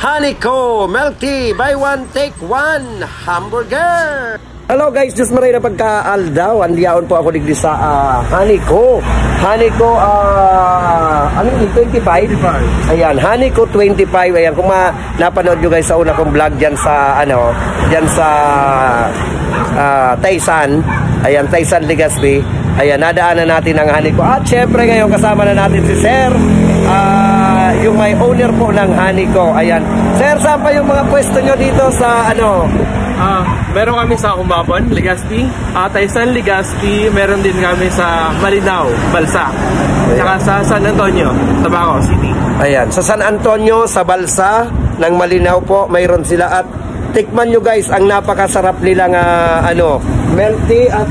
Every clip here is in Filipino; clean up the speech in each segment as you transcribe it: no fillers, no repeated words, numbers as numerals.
Hanico Milk Tea, buy one take one hamburger. Hello guys, just maray na pagkaaldaw. Andiyaon po ako digdi sa Hanico. Hanico, ano yung 25? Ayan, Hanico 25. Ayan, kung napanood nyo guys sa una kong vlog dyan sa, dyan sa Taysan. Ayan, Taysan Legazpi. Ayan, nadaanan natin ang Hanico. At syempre ngayon kasama na natin si Sir, yung may owner po ng Hanico. Ayan. Sir, saan pa yung mga pwesto nyo dito sa meron kami sa Umabon, Legazpi, Taysan Legazpi, meron din kami sa Malinaw, Balsa, saka sa San Antonio, Tabaco City. Ayan, sa San Antonio, sa Balsa ng Malinaw po, mayroon sila. At tikman nyo guys ang napakasarap nilang milk tea at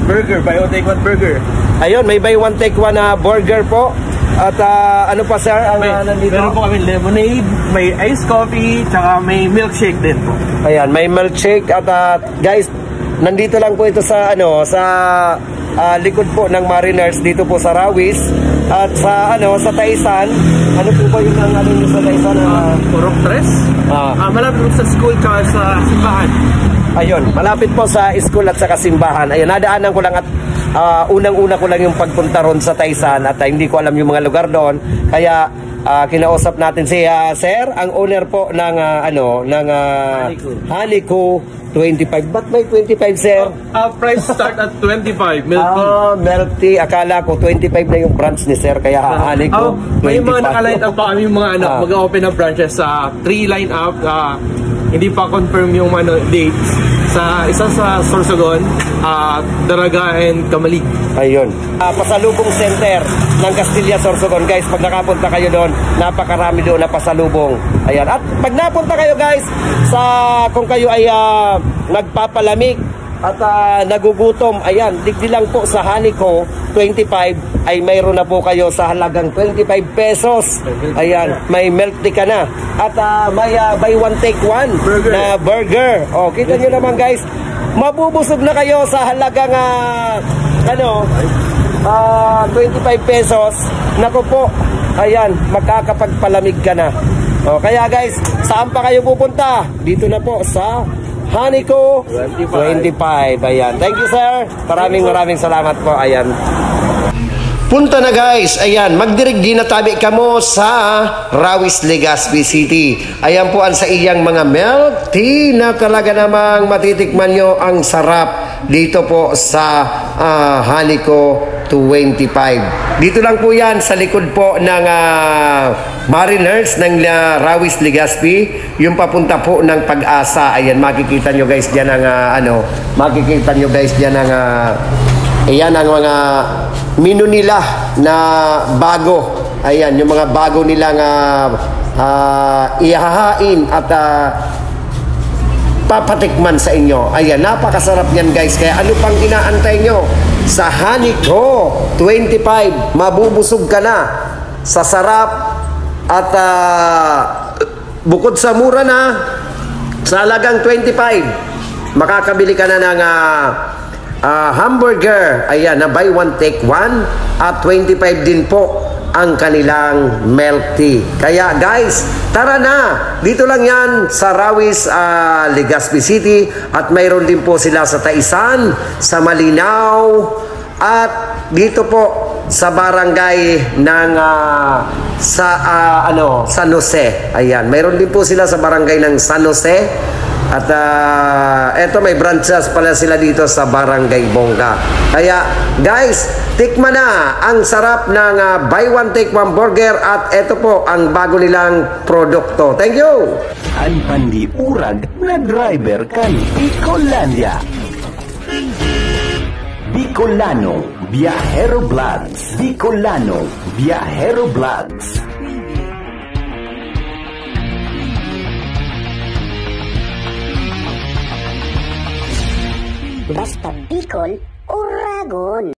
burger, buy one take one burger. Ayun, may buy one take one burger po. At ano pa sir ang nandito? Meron po kami lemonade, may iced coffee, tsaka may milkshake din po. Ayan, may milkshake. At guys, nandito lang po ito sa sa likod po ng Mariners dito po sa Rawis. At sa sa Taysan, ano po ba yung sa Taysan? Purok Tres. Malapit po sa school tsaka sa simbahan. Ayun, malapit po sa school at sa kasimbahan. Ayun, nadaanan ko lang at unang-una ko lang yung pagpunta ron sa Taysan at hindi ko alam yung mga lugar doon. Kaya kinausap natin si Sir, ang owner po ng Hanico 25. Ba't may 25 sir? Price start at 25 milk tea. Milk tea. Akala ko 25 na yung branch ni sir, kaya Hanico 25. May mga nakaline up pa kami yung mga mag-open na branches sa 3 line up. Hindi pa confirm yung dates. Isa sa Sorsogon, Daraga and Kamalig. Ayun. Pasalubong center ng Castilla, Sorsogon. Guys, pag nakapunta kayo doon, napakarami doon na pasalubong. Ayan. At pag napunta kayo guys, kung kayo ay nagpapalamig at nagugutom, ayan, digdi lang po sa Hanico 25 ay mayroon na po kayo sa halagang 25 pesos. Ayan, may milk tea ka na. At may buy one take one na burger. O, kita nyo naman guys, mabubusog na kayo sa halagang 25 pesos. Naku po, ayan, magkakapagpalamig ka na. O, kaya guys, saan pa kayo pupunta? Dito na po sa Hanico 25. Ayan. Thank you sir. Maraming salamat po. Ayan. Punta na guys. Ayan. Magdirigdi na tabi ka mo sa Rawis, Legazpi City. Ayan po ang sa iyang mga milk tea na talaga namang matitikman nyo ang sarap dito po sa Hanico 25. Dito lang po yan sa likod po ng Mariners ng Rawis, Legazpi, yung papunta po ng Pag-asa. Ayan, makikita nyo guys dyan ang makikita nyo guys dyan ang ayan ang mga menu nila na bago. Ayan, yung mga bago nilang ihahain at papatikman sa inyo. Ayan, napakasarap yan guys. Kaya ano pang inaantay nyo? Sa Hanico 25, mabubusog ka na sa sarap at bukod sa mura na, sa halagang 25, makakabili ka na ng hamburger. Ayan, na buy one take one at 25 din po ang kanilang milk tea. Kaya guys, tara na! Dito lang yan sa Rawis, Legazpi City. At mayroon din po sila sa Taysan, sa Malinaw, at dito po sa barangay ng San Jose. Ayan, mayroon din po sila sa barangay ng San Jose. At eto, may branches pala sila dito sa Barangay Bongga. Kaya guys, tikman na ang sarap ng buy one take one burger. At eto po ang bago nilang produkto. Thank you! Ang pandiurag na driver kan Bicolandia. Bicolano Viajero Vlogs. Bicolano Viajero Vlogs. Basta Bicol, Uragon.